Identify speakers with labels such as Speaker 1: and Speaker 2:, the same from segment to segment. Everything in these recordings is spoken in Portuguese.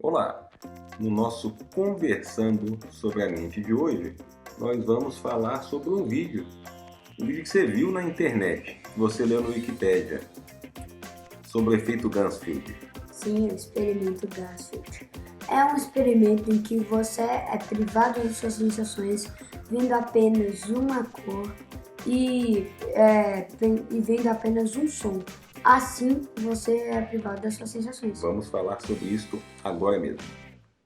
Speaker 1: Olá! No nosso Conversando sobre a Mente de hoje, nós vamos falar sobre um vídeo que você viu na internet, que você leu no Wikipedia, sobre o efeito Ganzfeld.
Speaker 2: Sim, o experimento Ganzfeld. É um experimento em que você é privado das suas sensações vendo apenas uma cor e vendo apenas um som. Assim, você é privado das suas sensações.
Speaker 1: Vamos falar sobre isso agora mesmo.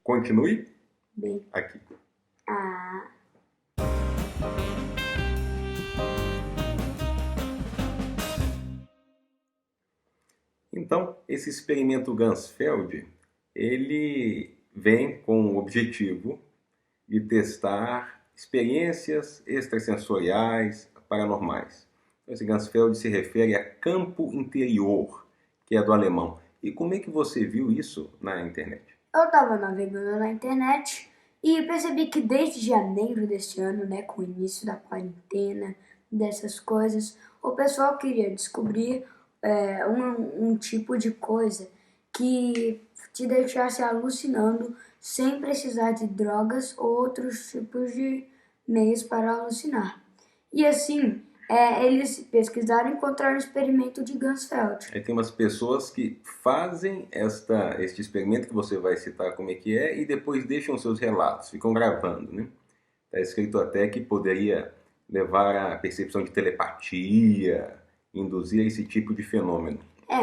Speaker 1: Continue
Speaker 2: Bem,
Speaker 1: aqui. Então, esse experimento Ganzfeld, ele vem com o objetivo de testar experiências extrasensoriais paranormais. Esse Ganzfeld se refere a campo interior, que é do alemão. E como é que você viu isso na internet?
Speaker 2: eu estava navegando na internet e percebi que desde janeiro deste ano, com o início da quarentena, dessas coisas, o pessoal queria descobrir um tipo de coisa que te deixasse alucinando sem precisar de drogas ou outros tipos de meios para alucinar. E assim, eles pesquisaram e encontraram o experimento de Ganzfeld.
Speaker 1: Aí tem umas pessoas que fazem este experimento que você vai citar como é que é e depois deixam seus relatos, ficam gravando, né? Está escrito até que poderia levar à percepção de telepatia, induzir esse tipo de fenômeno.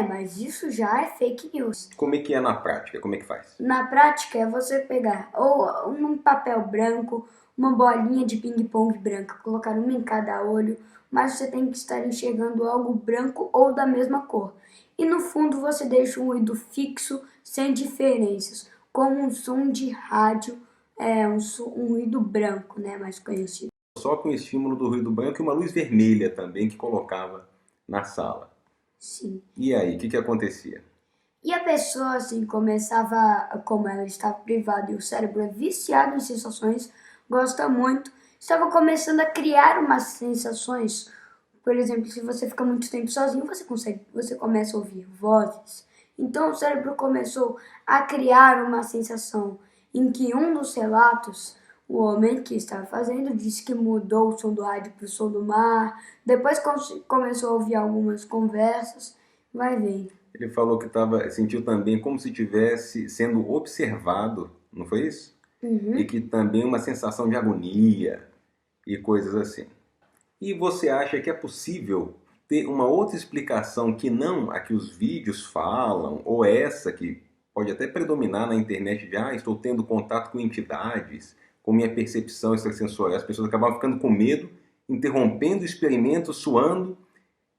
Speaker 2: Mas isso já é fake news.
Speaker 1: Como é que é na prática? Como é que faz?
Speaker 2: Na prática é você pegar ou um papel branco, uma bolinha de ping-pong branca, colocar uma em cada olho, mas você tem que estar enxergando algo branco ou da mesma cor. E no fundo você deixa um ruído fixo, sem diferenças, como um som de rádio, um ruído branco, mais conhecido.
Speaker 1: Só com o estímulo do ruído branco e uma luz vermelha também que colocava na sala.
Speaker 2: Sim.
Speaker 1: E aí, o que acontecia?
Speaker 2: E a pessoa, assim, começava, como ela estava privada e o cérebro é viciado em sensações, gosta muito, estava começando a criar umas sensações. Por exemplo, se você fica muito tempo sozinho, você começa a ouvir vozes. Então o cérebro começou a criar uma sensação em que um dos relatos, o homem que estava fazendo, disse que mudou o som do rádio para o som do mar, depois começou a ouvir algumas conversas, vai vendo.
Speaker 1: Ele falou que sentiu também como se estivesse sendo observado, não foi isso?
Speaker 2: Uhum.
Speaker 1: E que também uma sensação de agonia e coisas assim. E você acha que é possível ter uma outra explicação que não a que os vídeos falam, ou essa que pode até predominar na internet de estou tendo contato com entidades, com minha percepção extrasensorial. As pessoas acabavam ficando com medo, interrompendo o experimento, suando.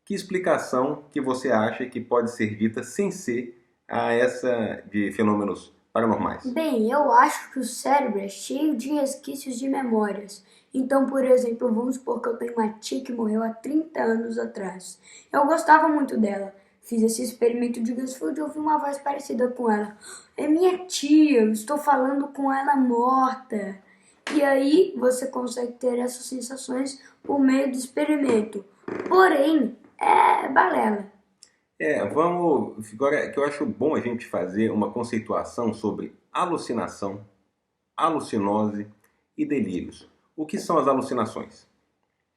Speaker 1: Que explicação que você acha que pode ser dita sem ser a essa de fenômenos paranormais?
Speaker 2: Bem, eu acho que o cérebro é cheio de resquícios de memórias. Então, por exemplo, vamos supor que eu tenho uma tia que morreu há 30 anos atrás. Eu gostava muito dela. Fiz esse experimento de Ganzfeld e ouvi uma voz parecida com ela. É minha tia, eu estou falando com ela morta. E aí você consegue ter essas sensações por meio do experimento. Porém, é balela.
Speaker 1: Agora que eu acho bom a gente fazer uma conceituação sobre alucinação, alucinose e delírios. O que são as alucinações?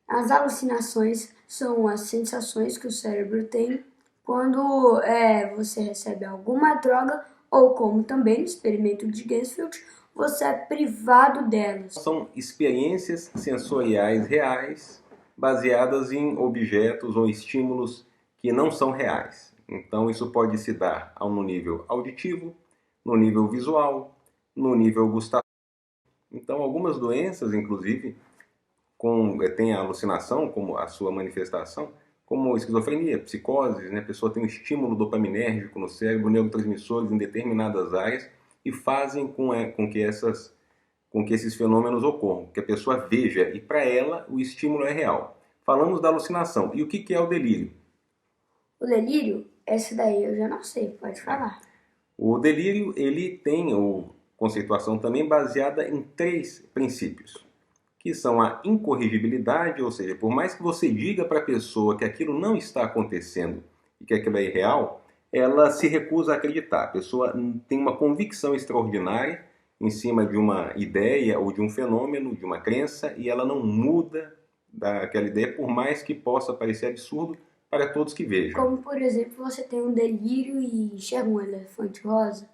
Speaker 2: As alucinações são as sensações que o cérebro tem quando você recebe alguma droga ou, como também no experimento de Ganzfeld, você é privado delas.
Speaker 1: São experiências sensoriais reais baseadas em objetos ou estímulos que não são reais. Então isso pode se dar no nível auditivo, no nível visual, no nível gustativo. Então algumas doenças, inclusive, tem a alucinação como a sua manifestação, como esquizofrenia, psicoses, né? A pessoa tem um estímulo dopaminérgico no cérebro, neurotransmissores em determinadas áreas e fazem com que esses fenômenos ocorram, que a pessoa veja e para ela o estímulo é real. Falamos da alucinação. E o que é o delírio?
Speaker 2: O delírio, esse daí eu já não sei, pode falar.
Speaker 1: O delírio, ele tem conceituação também baseada em 3 princípios, que são a incorrigibilidade, ou seja, por mais que você diga para a pessoa que aquilo não está acontecendo e que aquilo é irreal, ela se recusa a acreditar. A pessoa tem uma convicção extraordinária em cima de uma ideia ou de um fenômeno, de uma crença, e ela não muda daquela ideia, por mais que possa parecer absurdo para todos que vejam.
Speaker 2: Como, por exemplo, você tem um delírio e enxerga um elefante rosa.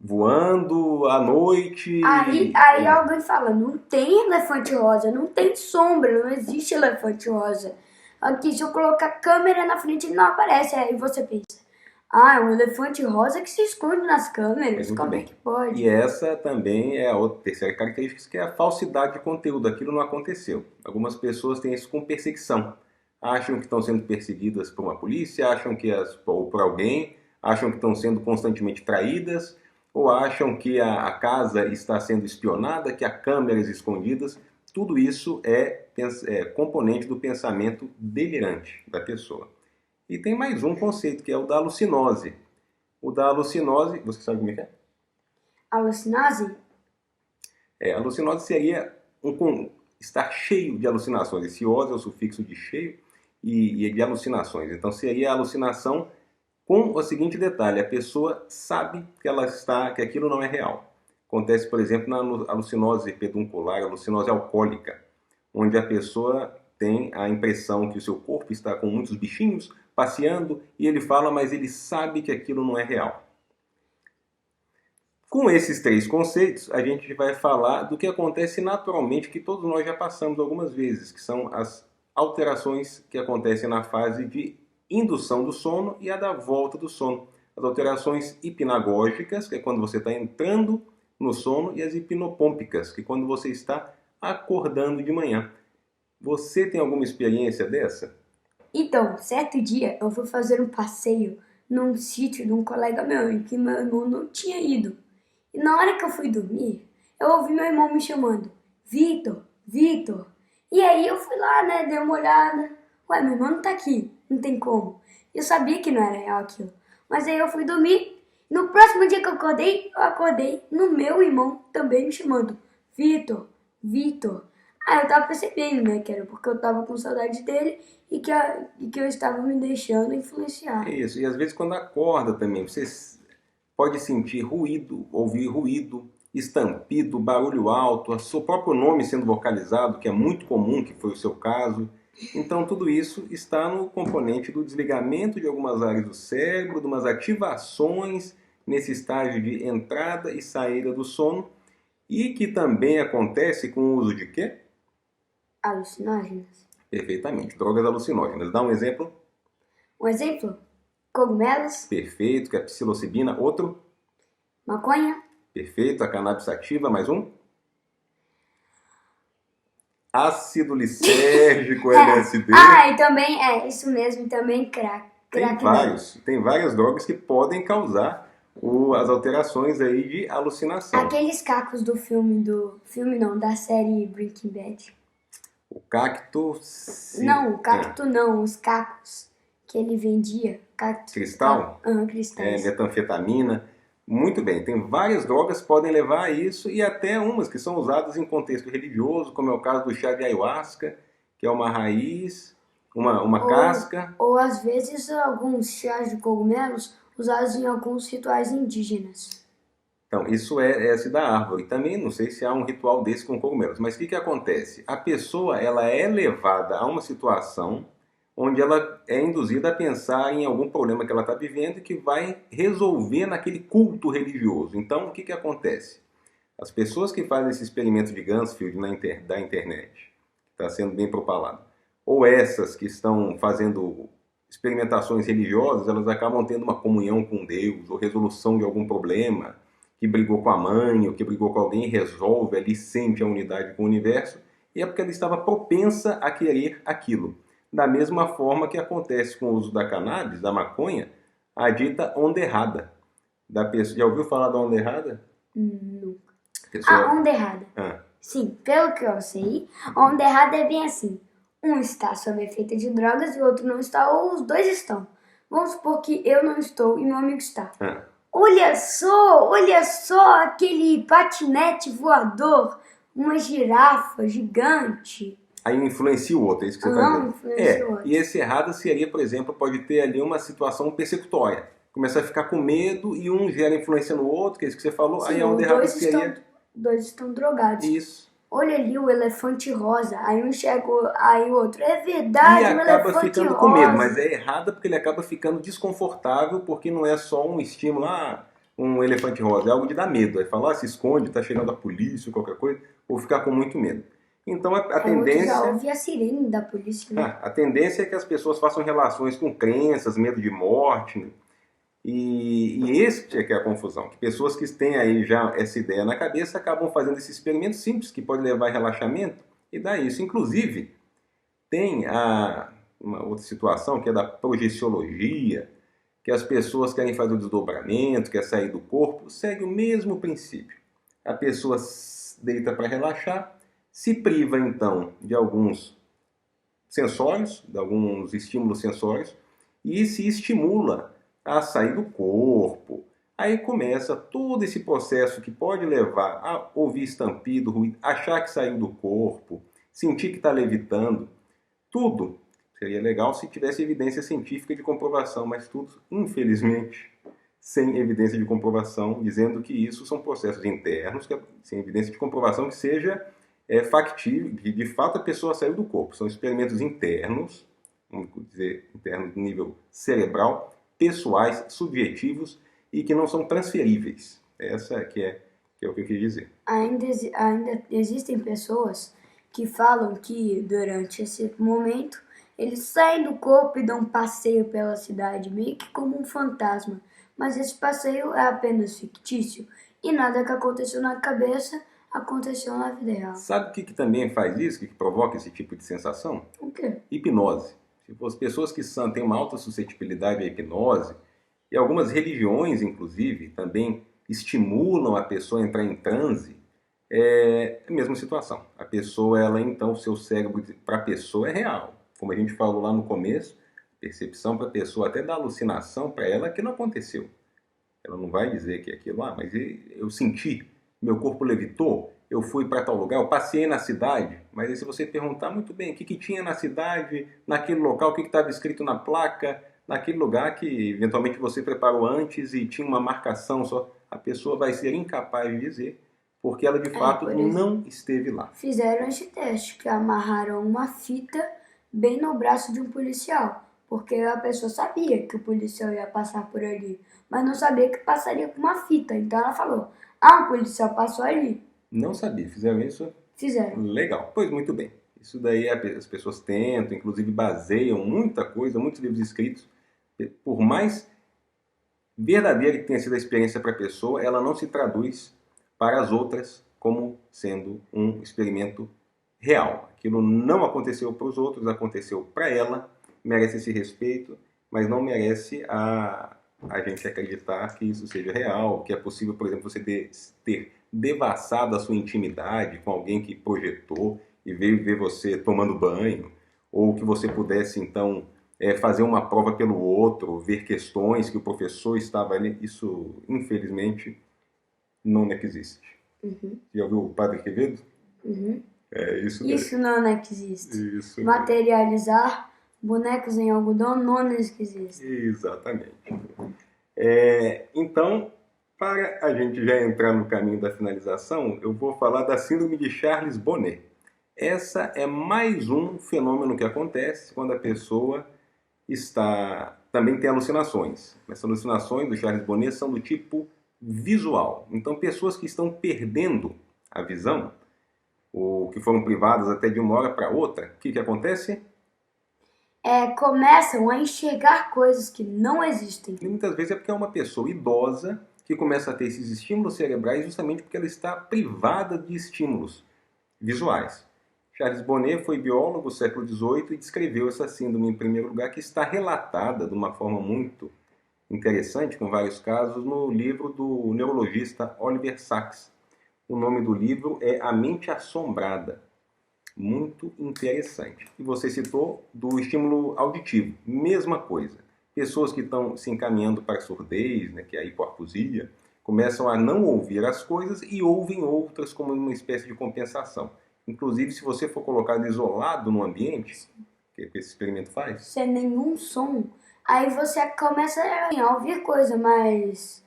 Speaker 1: Voando à noite...
Speaker 2: Aí alguém fala, não tem elefante rosa, não tem sombra, não existe elefante rosa. Aqui, se eu colocar a câmera na frente, ele não aparece. Aí você pensa, é um elefante rosa que se esconde nas câmeras, como é que pode?
Speaker 1: E essa também é a outra terceira característica, que é a falsidade de conteúdo. Aquilo não aconteceu. Algumas pessoas têm isso com perseguição. Acham que estão sendo perseguidas por uma polícia, acham que ou por alguém, acham que estão sendo constantemente traídas, ou acham que a casa está sendo espionada, que há câmeras escondidas. Tudo isso é componente do pensamento delirante da pessoa. E tem mais um conceito, que é o da alucinose. O da alucinose, você sabe como é que é?
Speaker 2: Alucinose?
Speaker 1: Alucinose seria estar cheio de alucinações. Esse ose é o sufixo de cheio e de alucinações. Então seria a alucinação com o seguinte detalhe: a pessoa sabe que aquilo não é real. Acontece, por exemplo, na alucinose peduncular, alucinose alcoólica, onde a pessoa tem a impressão que o seu corpo está com muitos bichinhos passeando e ele fala, mas ele sabe que aquilo não é real. Com esses três conceitos, a gente vai falar do que acontece naturalmente, que todos nós já passamos algumas vezes, que são as alterações que acontecem na fase de indução do sono e a da volta do sono. As alterações hipnagógicas, que é quando você está entrando no sono, e as hipnopômpicas, que é quando você está acordando de manhã. Você tem alguma experiência dessa?
Speaker 2: Então, certo dia eu fui fazer um passeio num sítio de um colega meu, em que meu irmão não tinha ido. E na hora que eu fui dormir, eu ouvi meu irmão me chamando, Vitor, Vitor. E aí eu fui lá, né, dei uma olhada. Ué, meu irmão não tá aqui, não tem como. Eu sabia que não era real aquilo. Mas aí eu fui dormir. No próximo dia que eu acordei no meu irmão também me chamando, Vitor, Vitor. Aí eu tava percebendo, né, que era porque eu tava com saudade dele e que eu estava me deixando influenciar.
Speaker 1: Isso, e às vezes quando acorda também, você pode sentir ruído, ouvir ruído, estampido, barulho alto, o seu próprio nome sendo vocalizado, que é muito comum, que foi o seu caso. Então tudo isso está no componente do desligamento de algumas áreas do cérebro, de umas ativações nesse estágio de entrada e saída do sono, e que também acontece com o uso de quê?
Speaker 2: Alucinógenos.
Speaker 1: Perfeitamente, drogas alucinógenas. Dá um exemplo?
Speaker 2: Um exemplo? Cogumelos.
Speaker 1: Perfeito, que é a psilocibina. Outro?
Speaker 2: Maconha.
Speaker 1: Perfeito, a cannabis sativa. Mais um? Ácido lisérgico, LSD.
Speaker 2: E também, isso mesmo, também crack.
Speaker 1: Tem várias drogas que podem causar as alterações aí de alucinação.
Speaker 2: Aqueles cacos da série Breaking Bad.
Speaker 1: O cacto...
Speaker 2: Não, o cacto não, os cacos que ele vendia.
Speaker 1: Cristal?
Speaker 2: Cristais.
Speaker 1: Metanfetamina. Muito bem, tem várias drogas que podem levar a isso, e até umas que são usadas em contexto religioso, como é o caso do chá de ayahuasca, que é uma raiz, uma casca.
Speaker 2: Ou às vezes alguns chás de cogumelos usados em alguns rituais indígenas.
Speaker 1: Então, isso é esse da árvore. Também não sei se há um ritual desse com cogumelos. Mas o que acontece? A pessoa ela é levada a uma situação onde ela é induzida a pensar em algum problema que ela está vivendo e que vai resolver naquele culto religioso. Então, o que acontece? As pessoas que fazem esse experimento de Ganzfeld da internet, que está sendo bem propalado, ou essas que estão fazendo experimentações religiosas, elas acabam tendo uma comunhão com Deus, ou resolução de algum problema, que brigou com a mãe ou que brigou com alguém, resolve ali, sente a unidade com o universo, e é porque ela estava propensa a querer aquilo. Da mesma forma que acontece com o uso da cannabis, da maconha, a dita onda errada. Já ouviu falar da onda errada?
Speaker 2: Nunca. Onda errada. Sim, pelo que eu sei, a onda errada é bem assim. Um está sob efeito de drogas e o outro não está, ou os dois estão. Vamos supor que eu não estou e meu amigo está. Olha só aquele patinete voador, uma girafa gigante.
Speaker 1: Aí influencia o outro, é isso que você está dizendo.
Speaker 2: Influencia o outro.
Speaker 1: E esse errado seria, por exemplo, pode ter ali uma situação persecutória. começa a ficar com medo e um gera influência no outro, que é isso que você falou,
Speaker 2: Sim,
Speaker 1: aí a onda errada seria
Speaker 2: dois estão drogados.
Speaker 1: isso.
Speaker 2: Olha ali o elefante rosa. Aí um enxerga, aí o outro. É
Speaker 1: E
Speaker 2: verdade, um
Speaker 1: acaba
Speaker 2: elefante
Speaker 1: ficando
Speaker 2: rosa.
Speaker 1: com medo, mas é errado porque ele acaba ficando desconfortável, porque não é só um estímulo, um elefante rosa, é algo de dar medo. Aí fala, se esconde, tá chegando a polícia, qualquer coisa, ou ficar com muito medo. Então a
Speaker 2: Aí o outro já
Speaker 1: tendência,
Speaker 2: ouve a sirene da polícia, né?
Speaker 1: a tendência é que as pessoas façam relações com crenças, medo de morte, né? E este é que é a confusão, que pessoas que têm aí já essa ideia na cabeça acabam fazendo esse experimento simples que pode levar a relaxamento e dá isso. Inclusive, tem uma outra situação que é da projeciologia, que as pessoas querem fazer o desdobramento, quer sair do corpo, segue o mesmo princípio. A pessoa deita para relaxar, se priva então de alguns sensórios, de alguns estímulos sensórios, e se estimula a sair do corpo. Aí começa todo esse processo que pode levar a ouvir estampido, ruído, achar que saiu do corpo, sentir que está levitando. Tudo seria legal se tivesse evidência científica de comprovação, mas tudo, infelizmente, sem evidência de comprovação, dizendo que isso são processos internos, sem evidência de comprovação que seja factível, que de fato a pessoa saiu do corpo. São experimentos internos, vamos dizer, internos no nível cerebral, pessoais, subjetivos e que não são transferíveis. Essa que é o que eu quis dizer.
Speaker 2: Ainda existem pessoas que falam que durante esse momento eles saem do corpo e dão um passeio pela cidade, meio que como um fantasma. Mas esse passeio é apenas fictício e nada que aconteceu na cabeça aconteceu na vida real.
Speaker 1: Sabe o que também faz isso, que provoca esse tipo de sensação?
Speaker 2: O quê?
Speaker 1: Hipnose. As pessoas que têm uma alta suscetibilidade à hipnose, e algumas religiões, inclusive, também estimulam a pessoa a entrar em transe, é a mesma situação. A pessoa, ela então, o seu cérebro, para a pessoa é real. Como a gente falou lá no começo, percepção para a pessoa, até da alucinação para ela, que não aconteceu. Ela não vai dizer que é aquilo, mas eu senti, meu corpo levitou, eu fui para tal lugar, eu passei na cidade. Mas aí se você perguntar muito bem o que tinha na cidade, naquele local, o que estava escrito na placa, naquele lugar que eventualmente você preparou antes e tinha uma marcação só, a pessoa vai ser incapaz de dizer, porque ela de fato não esteve lá.
Speaker 2: Fizeram esse teste, que amarraram uma fita bem no braço de um policial, porque a pessoa sabia que o policial ia passar por ali, mas não sabia que passaria com uma fita. Então ela falou, um policial passou ali.
Speaker 1: Não sabia, fizeram isso?
Speaker 2: Fizeram.
Speaker 1: Legal, pois muito bem. Isso daí as pessoas tentam, inclusive baseiam muita coisa, muitos livros escritos. Por mais verdadeira que tenha sido a experiência para a pessoa, ela não se traduz para as outras como sendo um experimento real. Aquilo não aconteceu para os outros, aconteceu para ela, merece esse respeito, mas não merece a gente acreditar que isso seja real, que é possível, por exemplo, você ter devassado a sua intimidade com alguém que projetou e veio ver você tomando banho, ou que você pudesse, então, fazer uma prova pelo outro, ver questões que o professor estava ali. Isso, infelizmente, não existe.
Speaker 2: Uhum.
Speaker 1: Já ouviu o Padre Quevedo?
Speaker 2: Uhum.
Speaker 1: Isso
Speaker 2: não existe.
Speaker 1: Isso.
Speaker 2: Materializar bonecos em algodão não existe.
Speaker 1: Exatamente. Então, para a gente já entrar no caminho da finalização, eu vou falar da síndrome de Charles Bonnet. Essa é mais um fenômeno que acontece quando a pessoa também tem alucinações. Essas alucinações do Charles Bonnet são do tipo visual. Então, pessoas que estão perdendo a visão, ou que foram privadas até de uma hora para outra, o que acontece?
Speaker 2: Começam a enxergar coisas que não existem.
Speaker 1: E muitas vezes é porque é uma pessoa idosa que começa a ter esses estímulos cerebrais justamente porque ela está privada de estímulos visuais. Charles Bonnet foi biólogo do século XVIII e descreveu essa síndrome, em primeiro lugar, que está relatada de uma forma muito interessante, com vários casos, no livro do neurologista Oliver Sacks. O nome do livro é A Mente Assombrada. Muito interessante. E você citou do estímulo auditivo. Mesma coisa. Pessoas que estão se encaminhando para a surdez, que é a hipoacusia, começam a não ouvir as coisas e ouvem outras como uma espécie de compensação. Inclusive, se você for colocado isolado no ambiente, que esse experimento faz,
Speaker 2: sem nenhum som, Aí você começa a ouvir coisa, mas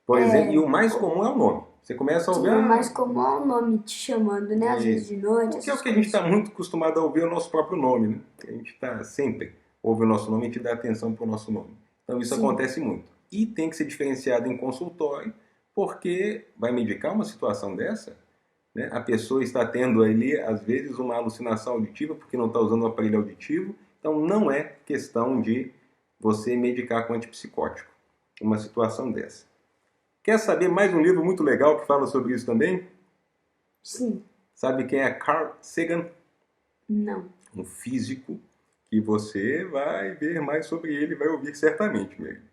Speaker 1: Por exemplo, e o mais comum é o nome. Você começa a ouvir...
Speaker 2: o mais comum é o nome te chamando, né? Às vezes de noite,
Speaker 1: Porque é o
Speaker 2: essas
Speaker 1: que a gente está
Speaker 2: coisas.
Speaker 1: muito acostumado a ouvir, é o nosso próprio nome, né? A gente está sempre ouve o nosso nome e te dá atenção para o nosso nome. Então isso
Speaker 2: Sim.
Speaker 1: acontece muito. E tem que ser diferenciado em consultório, porque vai medicar uma situação dessa, né? A pessoa está tendo ali, às vezes, uma alucinação auditiva porque não está usando o aparelho auditivo. Então não é questão de você medicar com antipsicótico uma situação dessa. Quer saber mais um livro muito legal que fala sobre isso também?
Speaker 2: Sim.
Speaker 1: Sabe quem é Carl Sagan?
Speaker 2: Não.
Speaker 1: Um físico que você vai ver mais sobre ele, vai ouvir certamente mesmo.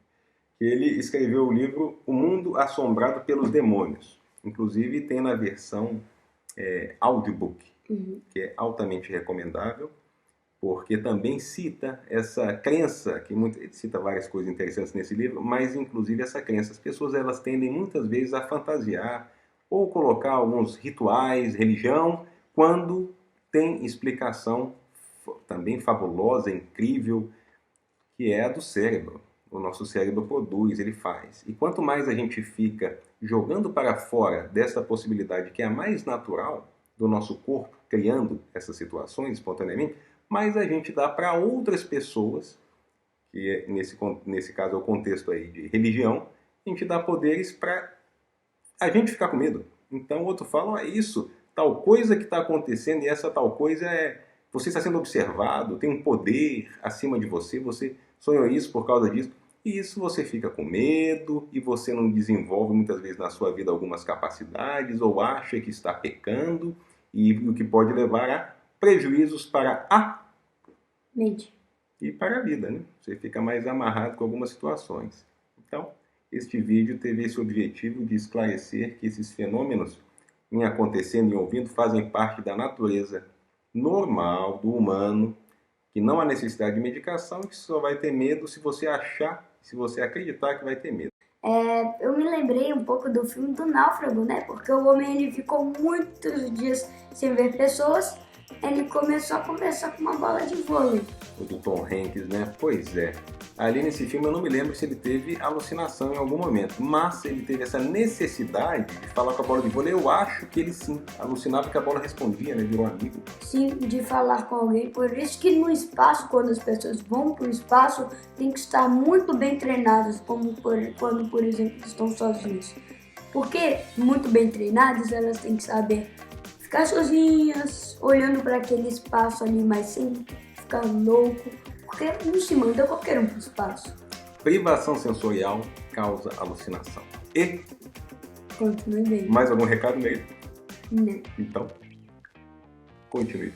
Speaker 1: Ele escreveu o livro O Mundo Assombrado pelos Demônios. Inclusive tem na versão audiobook, que é altamente recomendável, porque também cita essa crença, que ele cita várias coisas interessantes nesse livro, mas inclusive essa crença. As pessoas elas tendem muitas vezes a fantasiar ou colocar alguns rituais, religião, quando tem explicação também fabulosa, incrível, que é a do cérebro. O nosso cérebro produz, ele faz. E quanto mais a gente fica jogando para fora dessa possibilidade que é a mais natural do nosso corpo, criando essas situações espontaneamente, mais a gente dá para outras pessoas, que é, nesse caso é o contexto aí de religião, a gente dá poderes para a gente ficar com medo. Então o outro fala, é isso, tal coisa que está acontecendo e essa tal coisa é... Você está sendo observado, tem um poder acima de você, você sonhou isso por causa disso. E isso você fica com medo e você não desenvolve muitas vezes na sua vida algumas capacidades ou acha que está pecando e o que pode levar a prejuízos para a
Speaker 2: mente
Speaker 1: e para a vida, né? Você fica mais amarrado com algumas situações. Então, este vídeo teve esse objetivo de esclarecer que esses fenômenos em acontecendo e ouvindo fazem parte da natureza normal do humano, que não há necessidade de medicação e que só vai ter medo se você achar, se você acreditar que vai ter medo.
Speaker 2: Eu me lembrei um pouco do filme do Náufrago, né? Porque o homem ele ficou muitos dias sem ver pessoas, ele começou a conversar com uma bola de vôlei.
Speaker 1: O do Tom Hanks, né? Pois é. Ali nesse filme eu não me lembro se ele teve alucinação em algum momento, mas ele teve essa necessidade de falar com a bola de vôlei. Eu acho que ele sim alucinava que a bola respondia, né? Virou amigo.
Speaker 2: Sim, de falar com alguém. Por isso que no espaço, quando as pessoas vão para o espaço, tem que estar muito bem treinadas, como quando, por exemplo, estão sozinhos. Porque muito bem treinadas, elas têm que saber ficar sozinhas, olhando para aquele espaço ali, mas sem ficar louco. Porque não se manda qualquer um para o espaço.
Speaker 1: Privação sensorial causa alucinação. E
Speaker 2: Continue bem.
Speaker 1: mais algum recado nele?
Speaker 2: Não.
Speaker 1: Então, continue.